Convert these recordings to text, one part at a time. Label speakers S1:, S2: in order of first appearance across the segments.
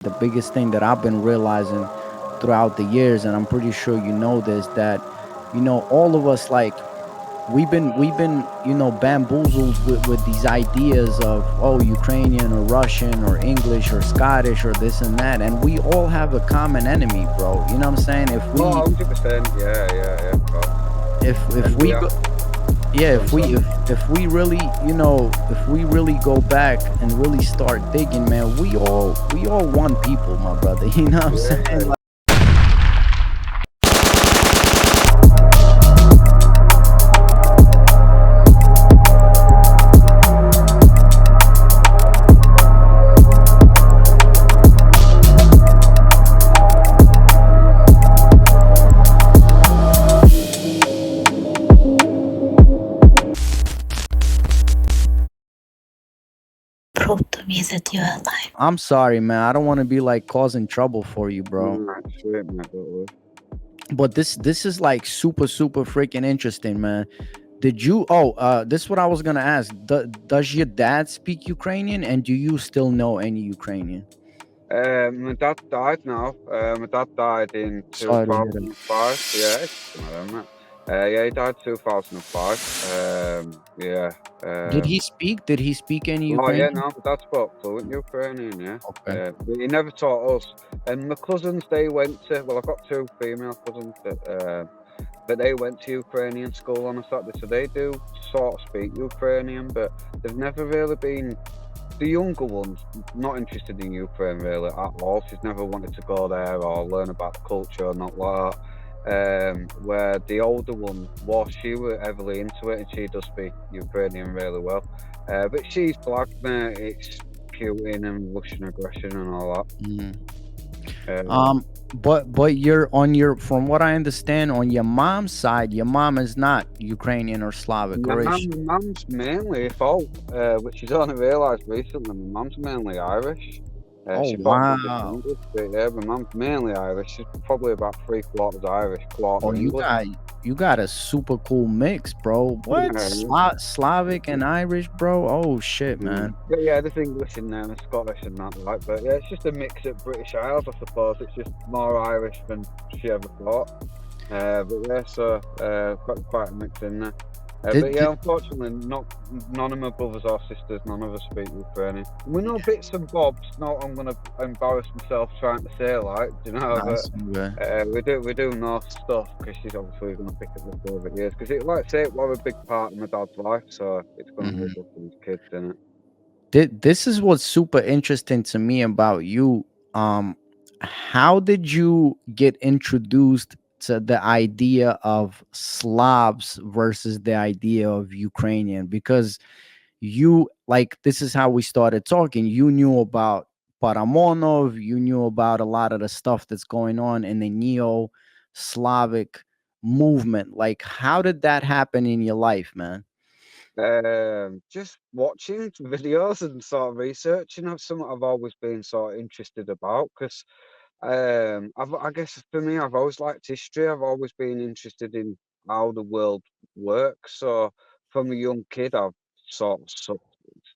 S1: The biggest thing that I've been realizing throughout the years, and I'm pretty sure you know this, that all of us, like, we've been bamboozled with these ideas of, oh, Ukrainian or Russian or English or Scottish or this and that, and we all have a common enemy, bro. You know what I'm saying? If
S2: Oh,
S1: we
S2: 100%. Yeah, of course.
S1: if
S2: And we
S1: we
S2: are.
S1: go, yeah,
S2: Go on, sorry.
S1: if we really, if we really go back and really start digging, man, we all one people, my brother. You know what I'm saying?
S2: Yeah.
S3: Prove to me that you are alive.
S1: I'm sorry, man. I don't want to be like causing trouble for you, bro.
S2: Right, sweet, mate, don't worry.
S1: But this is like super super freaking interesting, man. Did you? Oh, this is what I was gonna ask. Does your dad speak Ukrainian, and do you still know any Ukrainian?
S2: My dad died now. My dad died in
S1: Sorry to hear that.
S2: 2005. Yeah, it's doesn't matter, mate. Yeah, he died 2005. Yeah.
S1: Did
S2: Um,
S1: he speak? Did he speak any
S2: oh, yeah,
S1: Ukrainian?
S2: no, my dad spoke fluent Ukrainian, yeah.
S1: Okay.
S2: But he never taught us. And my cousins, they went to, well, I've got two female cousins but they went to Ukrainian school on a Saturday, so they do sort of speak Ukrainian, but they've never really been. The younger one's not interested in Ukraine really at all. She's never wanted to go there or learn about the culture or not like that. Where the older one was, she was heavily into it and she does speak Ukrainian really well. But she's black, mate. It's Putin and Russian aggression and all that.
S1: Mhm.
S2: Um,
S1: But you're on your, from what I understand, on your mom's side, your mom is not Ukrainian or Slavic,
S2: My
S1: or is she?
S2: mum's mainly fault, which she's only realised recently. My mum's mainly Irish.
S1: Oh
S2: She thought she was
S1: wow.
S2: English, but yeah, my mum's mainly Irish. She's probably about three quarters Irish,
S1: Oh,
S2: quarter English.
S1: you got a super cool mix, bro. What?
S2: Yeah,
S1: Slavic and Irish, bro? Oh shit, man.
S2: but yeah, there's English in there and Scottish and that, like. But yeah, it's just a mix of British Isles, I suppose. It's just more Irish than she ever thought. But yeah, so quite a mix in there. But
S1: Did,
S2: yeah,
S1: did
S2: unfortunately, none of my brothers or sisters, none of us speak Ukrainian. We know bits and bobs. Not I'm gonna embarrass myself trying to say like, you know, but
S1: Nice. Okay.
S2: we do know stuff because she's obviously gonna pick up the over the years because it, like I say, it was a big part of my dad's life, so it's gonna hold
S1: Mhm.
S2: up to his kids, innit?
S1: This is what's super interesting to me about you. Um, how did you get introduced to the idea of Slavs versus the idea of Ukrainian? Because you, like, this is how we started talking. You knew about Paramonov, you knew about a lot of the stuff that's going on in the neo Slavic movement. Like, how did that happen in your life, man?
S2: Just watching videos and sort of researching. That's something I've always been sort of interested about because I guess for me, I've always liked history. I've always been interested in how the world works. So from a young kid, I've sort of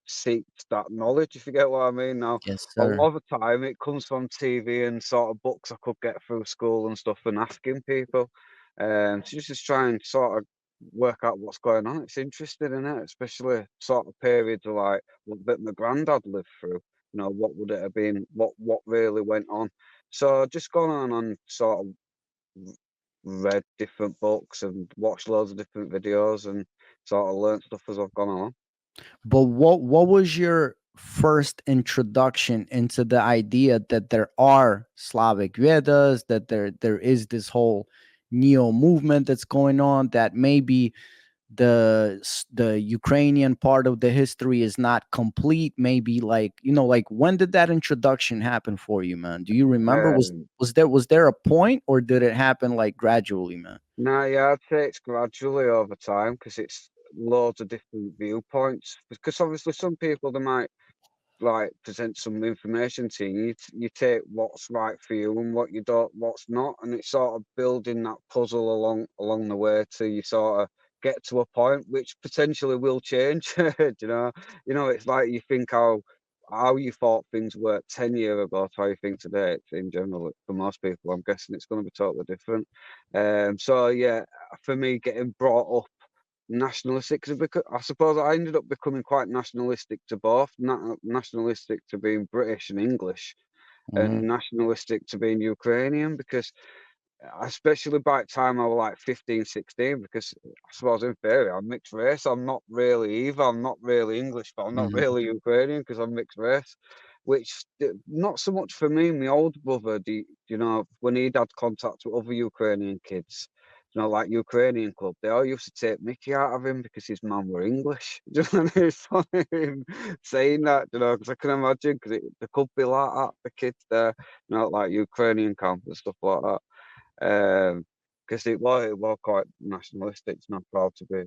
S2: seeked that knowledge, if you get what I mean. Now,
S1: Yes,
S2: a
S1: sir.
S2: lot of the time, it comes from TV and sort of books I could get through school and stuff, and asking people. So just try and sort of work out what's going on. It's interesting, isn't it? Especially sort of periods like what that my granddad lived through. You know, what would it have been? What really went on? So just gone on and sort of read different books and watched loads of different videos and sort of learnt stuff as I've gone along.
S1: But what was your first introduction into the idea that there are Slavic Vedas, that there is this whole neo movement that's going on, that maybe the Ukrainian part of the history is not complete, maybe, like, like, when did that introduction happen for you, man? Do you remember?
S2: Um,
S1: Was there a point, or did it happen like gradually, man?
S2: no, yeah, I'd say it's gradually over time because it's loads of different viewpoints. Because obviously, some people they might like present some information to you. You take what's right for you and what you don't, what's not, and it's sort of building that puzzle along the way till you sort of get to a point which potentially will change. You know, it's like you think how how you thought things worked 10 years ago to how you think today, in general, for most people, I'm guessing it's going to be totally different. So yeah, for me, getting brought up nationalistic, because I suppose I ended up becoming quite nationalistic to both, nationalistic to being British and English, and
S1: Hmm.
S2: nationalistic to being Ukrainian, because especially by the time I was like 15, 16, because I suppose in theory I'm mixed race. I'm not really either. I'm not really English, but I'm not
S1: Hmm.
S2: really Ukrainian because I'm mixed race. Which not so much for me. My older brother, when he'd had contact with other Ukrainian kids, like Ukrainian club, they all used to take Mickey out of him because his mum were English. Do you know what I mean? It's funny him saying that, because I can imagine, because it could be like that, the kids there, like Ukrainian camp and stuff like that. Because it was quite nationalistic, and I'm proud to be,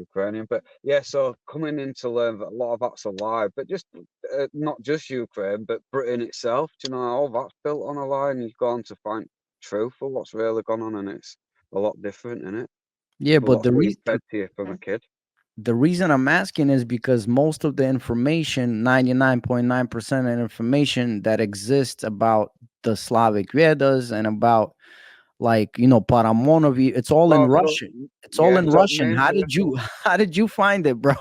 S2: Ukrainian. But yeah, so coming in to learn that a lot of that's a lie, but just not just Ukraine, but Britain itself. All that's built on a lie, and you've gone to find truth of what's really gone on, and it's a lot different in it
S1: Yeah,
S2: for
S1: but
S2: what's being fed to you from a kid.
S1: the reason I'm asking is because most of the information, 99.9% of information that exists about the Slavic Vedas and about, like, Paramonovi, it's all in
S2: Oh, so
S1: Russian. It's all
S2: yeah,
S1: in
S2: so
S1: Russian. How
S2: mainly.
S1: did you how did you find it, bro?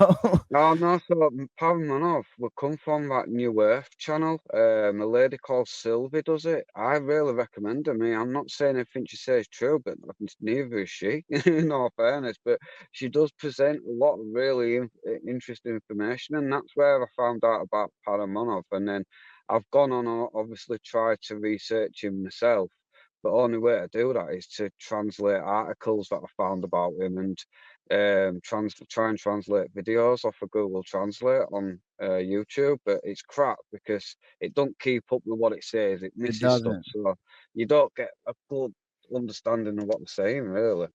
S2: No, no, so Paramanov will come from that New Earth channel. A lady called Sylvie does it. I really recommend her. I mean, I'm not saying everything she says is true, but neither is she, in all fairness. But she does present a lot of really interesting information, and that's where I found out about Paramanov. And then I've gone on, obviously, tried to research him myself. The only way to do that is to translate articles that I found about him, and try and translate videos off of Google Translate on YouTube, but it's crap because it don't keep up with what it says. It
S1: It
S2: misses stuff,
S1: doesn't.
S2: so you don't get a good understanding of what they're saying, really.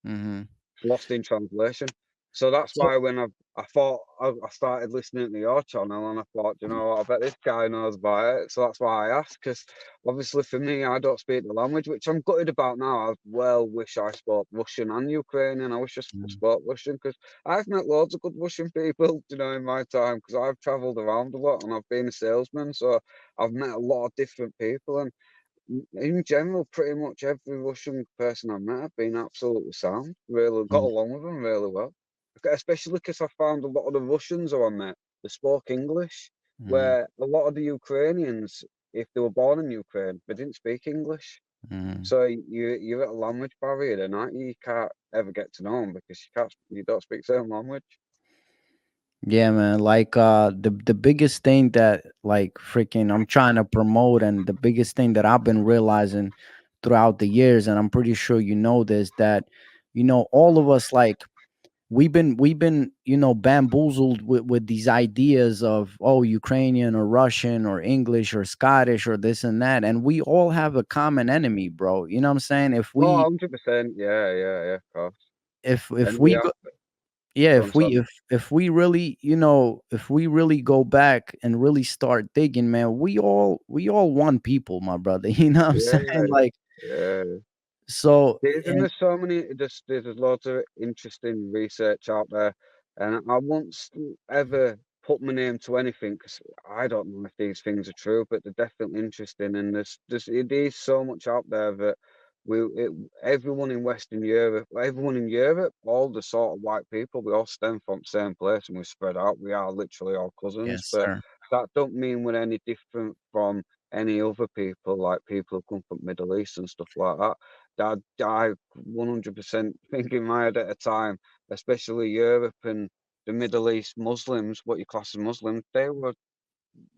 S1: Hmm.
S2: It's lost in translation. So that's
S1: So
S2: why when I thought I started listening to your channel, and I thought, what, I bet this guy knows about it. So that's why I asked, because obviously for me, I don't speak the language, which I'm gutted about now. I well wish I spoke Russian and Ukrainian. I wish I
S1: Mhm.
S2: spoke Russian, because I've met loads of good Russian people, in my time, because I've travelled around a lot and I've been a salesman. So I've met a lot of different people, and in general, pretty much every Russian person I've met have been absolutely sound. Really got
S1: Mhm.
S2: along with them really well. Especially because I found a lot of the Russians who I met, they spoke English,
S1: Mhm.
S2: where a lot of the Ukrainians, if they were born in Ukraine, they didn't speak English.
S1: Mhm.
S2: So you're at a language barrier, and you can't ever get to know them because you don't speak the same language.
S1: Yeah, man. Like, the biggest thing that, like, freaking I'm trying to promote, and the biggest thing that I've been realizing throughout the years, and I'm pretty sure you know this, that all of us, like, we've been bamboozled with these ideas of, oh, Ukrainian or Russian or English or Scottish or this and that, and we all have a common enemy, bro. You know what I'm saying? If
S2: Oh,
S1: we
S2: 100%. Yeah, yeah, yeah, of course.
S1: if
S2: And we
S1: we
S2: have
S1: go yeah,
S2: gone, sorry.
S1: if we really, if we really go back and really start digging, man, we all one people, my brother. You know what I'm
S2: Yeah,
S1: saying? Like,
S2: yeah.
S1: so, and
S2: There's so many, there's loads of interesting research out there, and I won't ever put my name to anything because I don't know if these things are true, but they're definitely interesting. And it is so much out there that everyone in Western Europe, everyone in Europe, all the sort of white people, we all stem from the same place and we spread out. We are literally all cousins,
S1: yes,
S2: but
S1: sir.
S2: that don't mean we're any different from any other people, like people who come from Middle East and stuff like that. I 100% think in my head at a time, especially Europe and the Middle East Muslims, what you class as Muslims, they were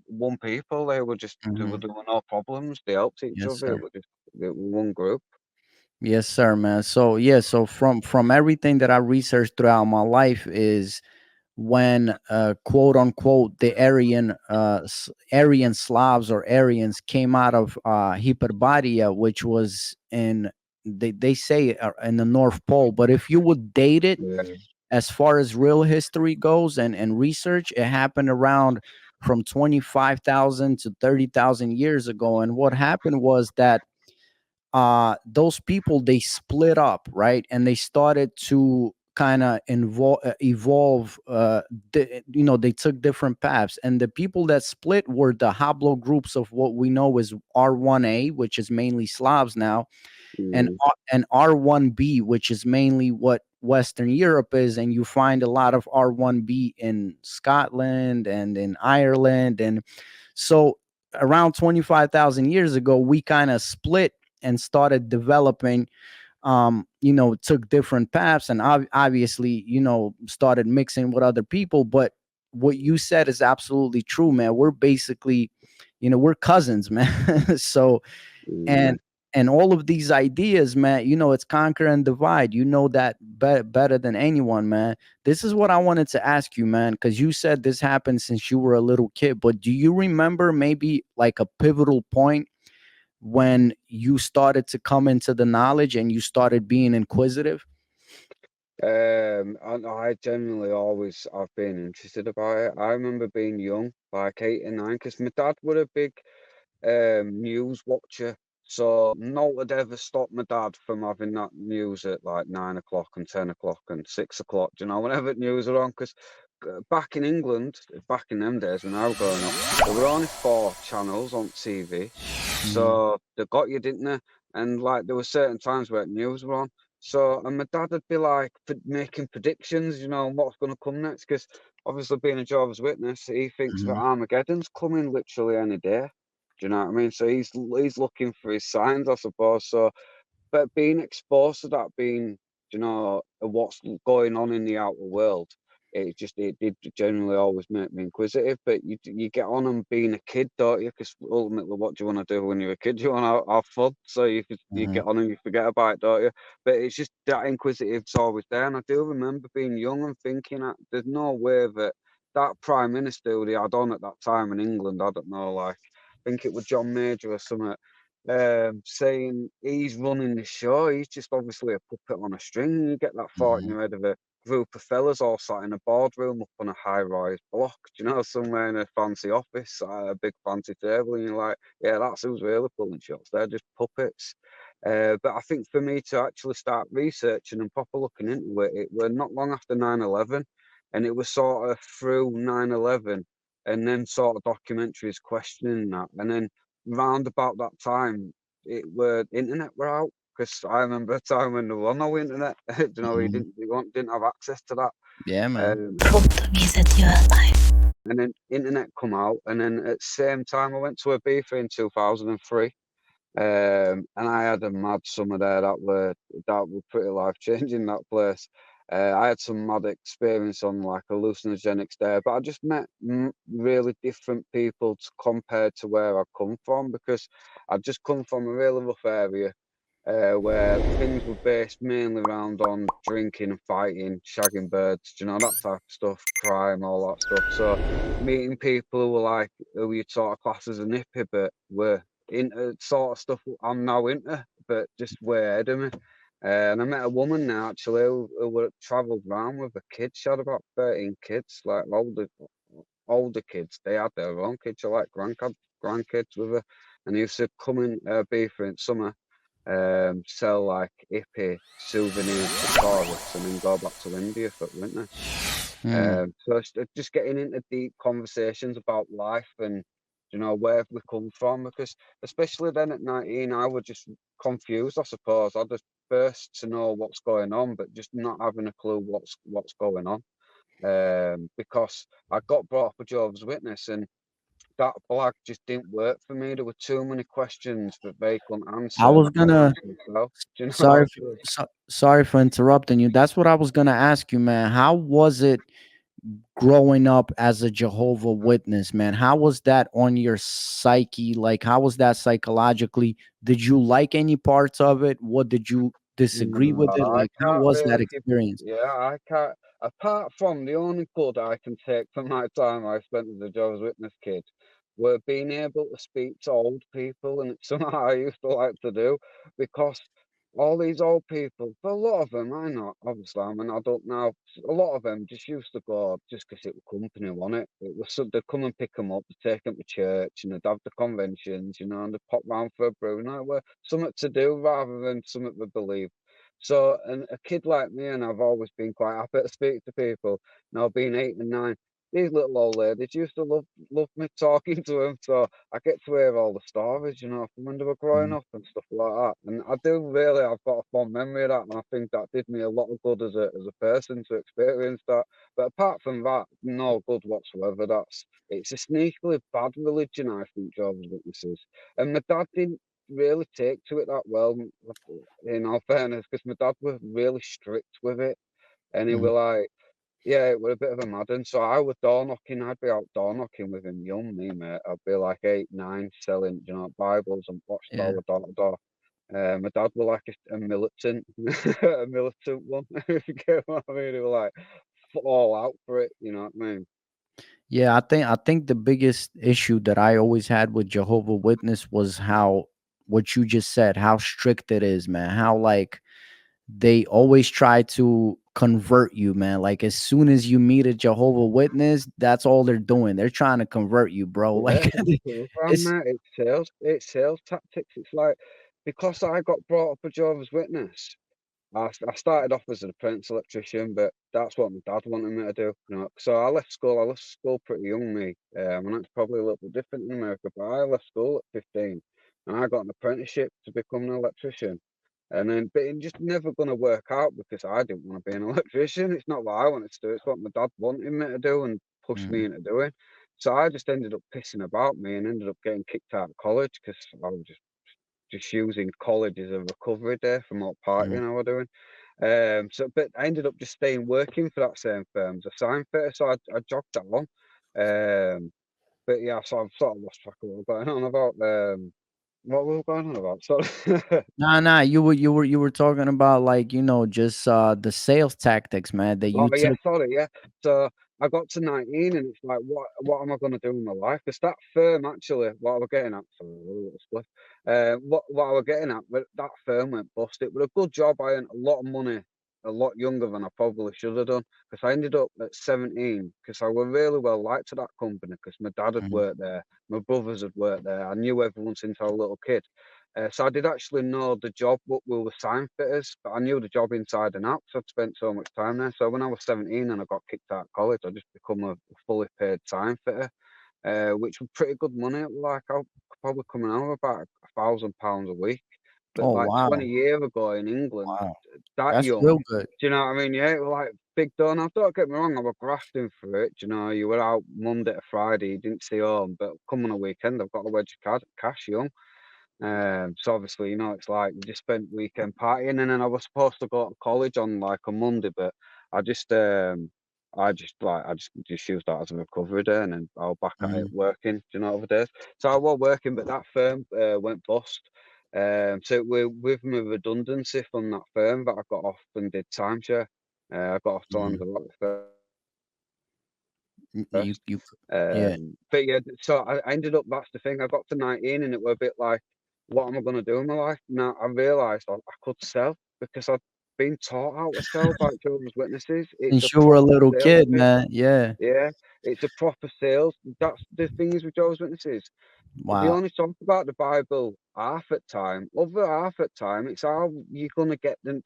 S2: one people.
S1: Hmm.
S2: There were no problems. They helped each
S1: Yes,
S2: other.
S1: sir.
S2: They were one group.
S1: Yes, sir, man. So yeah, so from everything that I researched throughout my life is when, quote unquote, the Aryan Slavs or Aryans came out of Hyperborea, which was in, they say, in the North Pole. But if you would date it
S2: Yeah,
S1: as far as real history goes, and research, it happened around from 25,000 to 30,000 years ago. And what happened was that, those people, they split up, right, and they started to kind of evolve. They took different paths, and the people that split were the haplogroups of what we know as R1A, which is mainly Slavs now, and
S2: Mm,
S1: and R1B, which is mainly what Western Europe is, and you find a lot of R1B in Scotland and in Ireland. And so around 25,000 years ago, we kind of split and started developing, took different paths, and obviously, started mixing with other people. But what you said is absolutely true, man. We're basically, we're cousins, man. So,
S2: mm.
S1: and all of these ideas, man, it's conquer and divide. You know that better than anyone, man. This is what I wanted to ask you, man, because you said this happened since you were a little kid. But do you remember maybe like a pivotal point when you started to come into the knowledge and you started being inquisitive?
S2: And I generally always have been interested about it. I remember being young, like 8 or 9, because my dad was a big news watcher. So no would ever stop my dad from having that news at like 9 o'clock and 10 o'clock and 6 o'clock, you know, whenever the news are on. Because back in England, back in them days when I was growing up, there were only 4 channels on TV.
S1: Mhm.
S2: So they got you, didn't they? And like there were certain times where the news were on. So and my dad would be like making predictions, you know, on what's going to come next. Because obviously being a Jehovah's Witness, he thinks that
S1: Mhm.
S2: Armageddon's coming literally any day. Do you know what I mean? So he's looking for his signs, I suppose. So, but being exposed to that, being what's going on in the outer world, it did generally always make me inquisitive. But you get on and being a kid, don't you? Because ultimately, what do you want to do when you're a kid? You want to have fun, so you
S1: Mhm.
S2: get on and you forget about it, don't you? But it's just that inquisitive's always there, and I do remember being young and thinking that there's no way that that prime minister who they had on at that time in England, I don't know, like I think it was John Major or something, saying he's running the show. He's just obviously a puppet on a string. And you get that thought in
S1: Mhm.
S2: your head of a group of fellas all sat in a boardroom up on a high-rise block, somewhere in a fancy office, a big fancy table, and you're like, yeah, that's who's really pulling shots. They're just puppets. But I think for me to actually start researching and proper looking into it, it was not long after 9/11, and it was sort of through 9/11, and then sort of documentaries questioning that, and then round about that time, it were internet were out. Because I remember a time when there was no internet. You
S1: Mhm.
S2: didn't have access to that.
S1: Yeah, man.
S3: Prata me that you are alive.
S2: And then internet come out, and then at the same time, I went to Ibiza in 2003. And I had a mad summer there that were pretty life changing, that place. I had some mad experience on like hallucinogenics there, but I just met really different people compared to where I come from, because I'd just come from a really rough area where things were based mainly around on drinking and fighting, shagging birds, that type of stuff, crime, all that stuff. So meeting people who were like, who you sort of class as a hippie, but were into sort of stuff I'm now into, but just way ahead of me. And I met a woman now actually who travelled around with a kid. She had about 13 kids, like older kids. They had their own kids, like grandkids with her. And he used to come in Ibiza in summer, sell like hippie souvenirs to tourists, and then go back to India for winter.
S1: Mm.
S2: So it's just getting into deep conversations about life and where we come from, because especially then at 19, I was just confused. I suppose I just burst to know what's going on, but just not having a clue what's going on. Because I got brought up a Jehovah's Witness, and that flag just didn't work for me. There were too many questions that they couldn't
S1: I
S2: answer, and I
S1: was
S2: couldn't
S1: gonna
S2: answer myself. Do you
S1: sorry
S2: know?
S1: sorry for interrupting you. That's what I was gonna ask you, man. How was it growing up as a Jehovah Witness, man? How was that on your psyche? Like, how was that psychologically? Did you like any parts of it? What did you disagree
S2: No,
S1: with it?
S2: I
S1: Like, how
S2: can't
S1: was that
S2: really give.
S1: experience?
S2: Yeah, I can't. Apart from the only good I can take from my time I spent as a Jehovah's Witness kid, were being able to speak to old people, and it's something I used to like to do, because all these old people, for a lot of them, I know, obviously I'm an adult now, a lot of them just used to go just because it was company on it. It was so they'd come and pick them up, they'd take them to church, and they'd have the conventions, and they'd pop round for a brew, and it were something to do rather than something to believe. So, and a kid like me, and I've always been quite happy to speak to people. Now, being 8 and 9, these little old ladies used to love me talking to them. So I get to hear all the stories, from when they were growing
S1: Mhm.
S2: up and stuff like that. And I do really, I've got a fond memory of that, and I think that did me a lot of good as a person to experience that. But apart from that, no good whatsoever. It's a sneakily bad religion, I think, Jehovah's Witnesses. And my dad didn't really take to it that well, in all fairness, because my dad was really strict with it, and he
S1: Mhm.
S2: was like, yeah, it was a bit of a madden. So I was door knocking. I'd be out door knocking with him, young me, mate. I'd be like 8, 9, selling, Bibles and
S1: Yeah.
S2: watchtower door to door. My dad was like a militant, a militant one. If you get what I mean, he was like all out for it. You know what I mean?
S1: Yeah, I think the biggest issue that I always had with Jehovah Witness was how what you just said, how strict it is, man. How like they always try to convert you, man. Like as soon as you meet a Jehovah Witness, that's all they're doing. They're trying to convert you, bro.
S2: Yeah,
S1: Like
S2: that's the program,
S1: it's
S2: mate. It's sales tactics. It's like because I got brought up a Jehovah's Witness. I started off as an apprentice electrician, but that's what my dad wanted me to do. So I left school. I left school pretty young, me. And that's probably a little bit different in America, but I left school at 15, and I got an apprenticeship to become an electrician. And then, but it just never going to work out because I didn't want to be an electrician. It's not what I wanted to do. It's what my dad wanted me to do and pushed me
S1: Mhm.
S2: into doing. So I just ended up pissing about me and ended up getting kicked out of college because I was just using college as a recovery day from all
S1: Mhm.
S2: partying I was doing. But I ended up just staying working for that same firm as a sign fitter, so I jogged that along. But yeah, so I've sort of lost track of what we're going on about. What we were going on about? So,
S1: Nah, nah, you were talking about like, just the sales tactics, man, that
S2: oh
S1: you
S2: yeah,
S1: took.
S2: sorry, yeah. So I got to 19, and it's like, what am I going to do in my life? Because that firm actually, what I was getting at, sorry, a little split. What I was getting at, but that firm went bust. It was a good job. I earned a lot of money, a lot younger than I probably should have done. Because I ended up at 17, because I was really well liked to that company. Because my dad had
S1: Mhm.
S2: worked there, my brothers had worked there. I knew everyone since I was a little kid. So I did actually know the job, but we were sign fitters, but I knew the job inside and out 'cause I'd spent so much time there. So when I was 17 and I got kicked out of college, I just become a fully paid sign fitter, which was pretty good money. Like I was probably coming out of about £1,000 a week. But
S1: Oh,
S2: like
S1: wow.
S2: 20 years ago in England,
S1: Wow.
S2: that
S1: That's
S2: young,
S1: real good.
S2: do you know what I mean? Yeah, it was like big dough. Now, don't get me wrong, I was grafting for it. You were out Monday to Friday, you didn't see home, but come on a weekend, I've got a wedge of cash, young. So obviously, it's like you just spent weekend partying, and then I was supposed to go to college on like a Monday, but I just, I just used that as a recovery day, and then I was back at it
S1: Mhm.
S2: working, other days. So I was working, but that firm went bust. So we're with my redundancy from that firm that I got off and did timeshare. I got off to
S1: Mhm.
S2: Lanzarote
S1: You
S2: first.
S1: you yeah.
S2: But yeah, so I ended up, that's the thing, I got to 19 and it was a bit like, what am I going to do in my life? Now I realised I could sell because I'd been taught how to sell by Jehovah's Witnesses. It's a
S1: Since you were a
S2: proper
S1: little
S2: sales
S1: kid,
S2: pitch.
S1: man. Yeah.
S2: Yeah, it's a proper sales. That's the thing is with Jehovah's Witnesses. They
S1: Wow.
S2: only talk about the Bible half at time. Other half at time, it's how you're going to get them.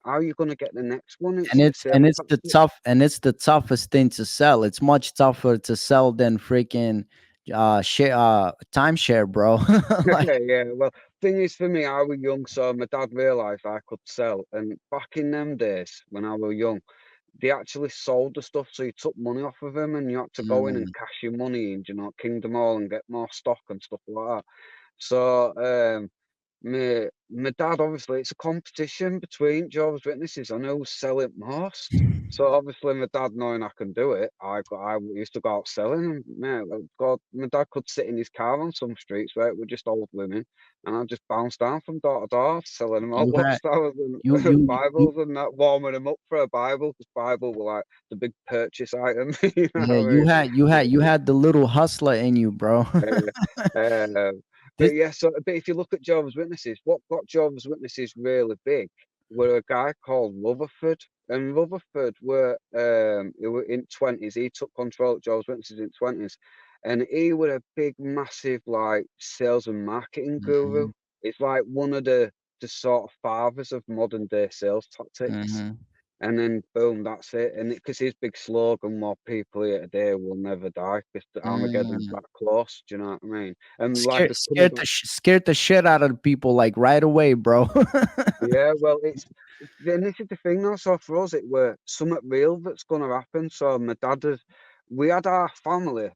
S2: How you're going to get the next one. It's
S1: And
S2: a
S1: it's and
S2: sales
S1: it's the
S2: tactic.
S1: tough and it's the toughest thing to sell. It's much tougher to sell than freaking timeshare, bro. Like
S2: Yeah, well, thing is for me, I was young, so my dad realised I could sell. And back in them days, when I was young, they actually sold the stuff, so you took money off of them, and you had to go in and
S1: mm,
S2: cash your money in, Kingdom Hall and get more stock and stuff like that. So, my dad, obviously, it's a competition between Jehovah's Witnesses on who's selling most. So obviously, my dad knowing I can do it, I used to go out selling, and God, my dad could sit in his car on some streets where it were just old women, and I'd just bounce down from door to door, selling them all
S1: you had
S2: watchtowers
S1: you
S2: and
S1: you you
S2: Bibles and that, warming them up for a Bible because Bible were like the big purchase item. You know
S1: yeah,
S2: what I
S1: you had the little hustler in you, bro.
S2: mean? But
S1: This
S2: yeah, but if you look at Jehovah's Witnesses, what got Jehovah's Witnesses really big were a guy called Rutherford. And Rutherford he were in 20s. He took control of Jehovah's Witnesses in 20s. And he was a big, massive like sales and marketing guru.
S1: Mhm.
S2: It's like one of the the sort of fathers of modern day sales tactics.
S1: Mm-hmm.
S2: And then boom, that's it. And because his big slogan, "More people here today will never die," because the Armageddon's
S1: Mm.
S2: that close. Do you know what I mean? And like
S1: Scared,
S2: it's coming back.
S1: scared the shit out of the people like right away, bro.
S2: Yeah, well, then this is the thing though. So for us, it were something real that's going to happen. So my dad has, we had our family,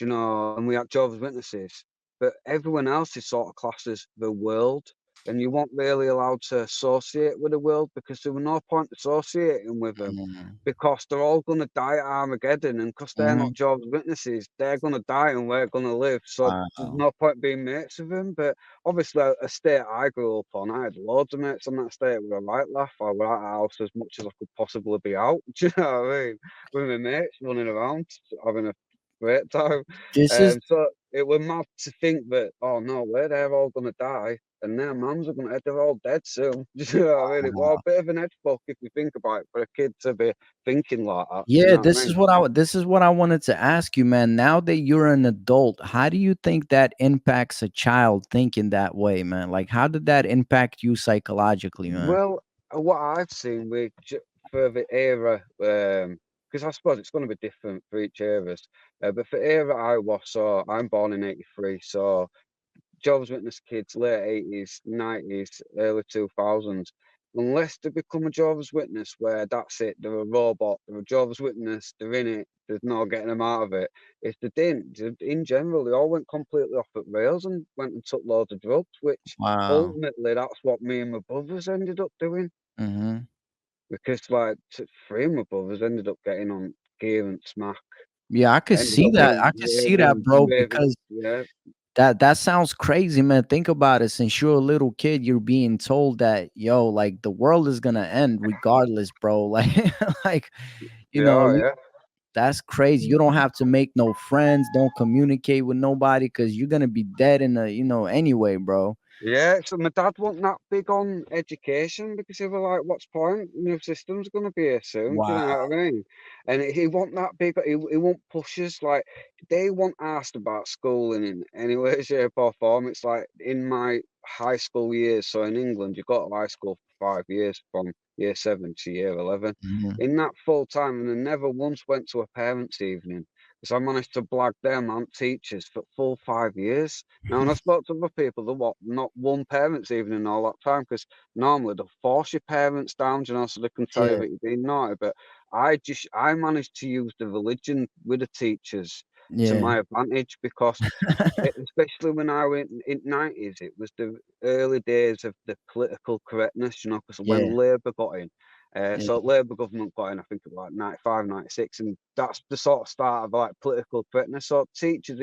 S2: you know, and we had Jehovah's Witnesses, but everyone else is sort of classed as the world, and you weren't really allowed to associate with the world because there was no point associating with them
S1: Mm.
S2: because they're all going to die at Armageddon, and because they're not
S1: Mhm.
S2: Jehovah's Witnesses, they're going to die and we're going to live. So there's
S1: Wow.
S2: no point being mates with them. But obviously, a state I grew up on, I had loads of mates on that state with a right laugh. I was at the house as much as I could possibly be out. Do you know what I mean? With my mates running around, having a great time.
S1: This is
S2: So it was mad to think that, oh no, way, they're all gonna die and their mums are gonna they're all dead soon. Do you know what I mean? It was a bit of an head fuck if you think about it for a kid to be thinking like that. Do you
S1: yeah,
S2: know what I mean?
S1: this is what I wanted to ask you, man. Now that you're an adult, how do you think that impacts a child thinking that way, man? Like how did that impact you psychologically, man?
S2: Well, what I've seen with for the era, because I suppose it's going to be different for each eras. But for era I was, so I'm born in '83, so Jehovah's Witness kids, late 80s, 90s, early 2000s, unless they become a Jehovah's Witness where that's it, they're a robot, they're a Jehovah's Witness, they're in it, there's no getting them out of it. If they didn't, in general, they all went completely off at rails and went and took loads of drugs, which
S1: Wow.
S2: ultimately that's what me and my brothers ended up doing.
S1: Hmm.
S2: Because like three of my brothers ended up getting on gear and smack,
S1: Yeah, I could
S2: ended
S1: see
S2: up
S1: that.
S2: being
S1: I could see that, bro, because
S2: yeah,
S1: that sounds crazy, man. Think about it. Since you're a little kid, you're being told that, yo, like the world is gonna end regardless, bro. Like, like, you know,
S2: yeah, yeah.
S1: that's crazy. You don't have to make no friends, don't communicate with nobody because you're gonna be dead in a, anyway, bro.
S2: Yeah, so my dad wasn't that big on education because he was like, "What's point? New system's gonna be here soon." Do you know
S1: Wow.
S2: what I mean? And he wasn't that big. He won't push us like they weren't asked about schooling in any way, shape, or form. It's like in my high school years. So in England, you got to high school for 5 years, from year 7 to year 11.
S1: Mhm.
S2: In that full time, and I never once went to a parents' evening because I managed to blag them and teachers for full 5 years. Now, when I spoke to other people, there what not one parents' evening all that time because normally they'll force your parents down, you know, so they can tell you
S1: Yeah,
S2: that you're being naughty. But I managed to use the religion with the teachers to
S1: yeah,
S2: my advantage because especially when I went in '90s, it was the early days of the political correctness, you know, because when
S1: yeah,
S2: Labour got in,
S1: yeah.
S2: so Labour government got in, I think it was like '95, '96, and that's the sort of start of like political correctness. So teachers,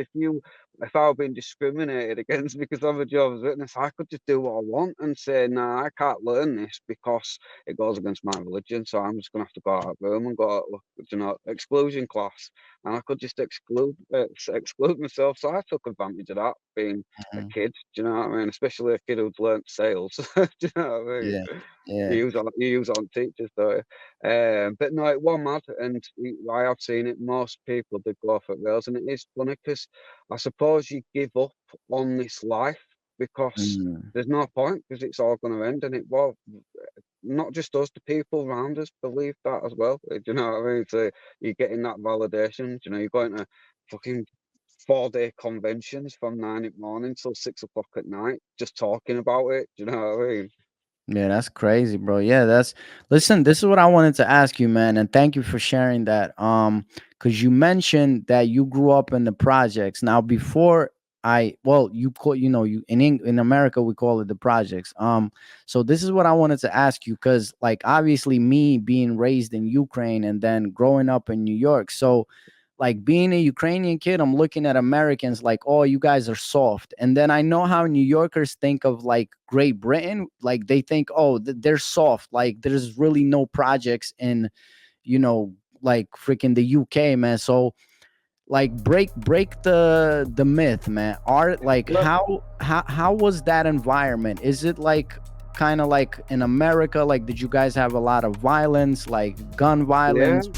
S2: if I were being discriminated against because I'm a Jehovah's Witness, I could just do what I want and say, "Nah, I can't learn this because it goes against my religion. So I'm just gonna have to go out of the room and go, you know, exclusion class." And I could just exclude myself. So I took advantage of that being a
S1: Mhm.
S2: kid. Do you know what I mean? Especially a kid who'd learnt sales. Do you know what I mean?
S1: Yeah, yeah.
S2: You use it on teachers, though. But no, it was mad, and I have seen it. Most people did go off at rails, and it is funny because I suppose you give up on this life because
S1: Mm.
S2: there's no point because it's all going to end, and it was not just us, the people around us believe that as well. Do you know what I mean? So you're getting that validation. You know, you're going to fucking 4-day conventions from 9 in the morning till 6 o'clock at night, just talking about it. Do you know what I mean?
S1: Yeah, that's crazy, bro. Yeah, listen, this is what I wanted to ask you, man, and thank you for sharing that. Because you mentioned that you grew up in the projects. Now, before you call, you in America we call it the projects. So this is what I wanted to ask you, because like obviously me being raised in Ukraine and then growing up in New York, so like being a Ukrainian kid, I'm looking at Americans like, oh, you guys are soft. And then I know how New Yorkers think of like Great Britain. Like they think, oh, they're soft. Like there's really no projects in, you know, like freaking the UK, man. So like break the myth, man. Are like
S2: Well,
S1: how was that environment? Is it like kind of like in America? Like did you guys have a lot of violence, like gun
S2: yeah.
S1: violence?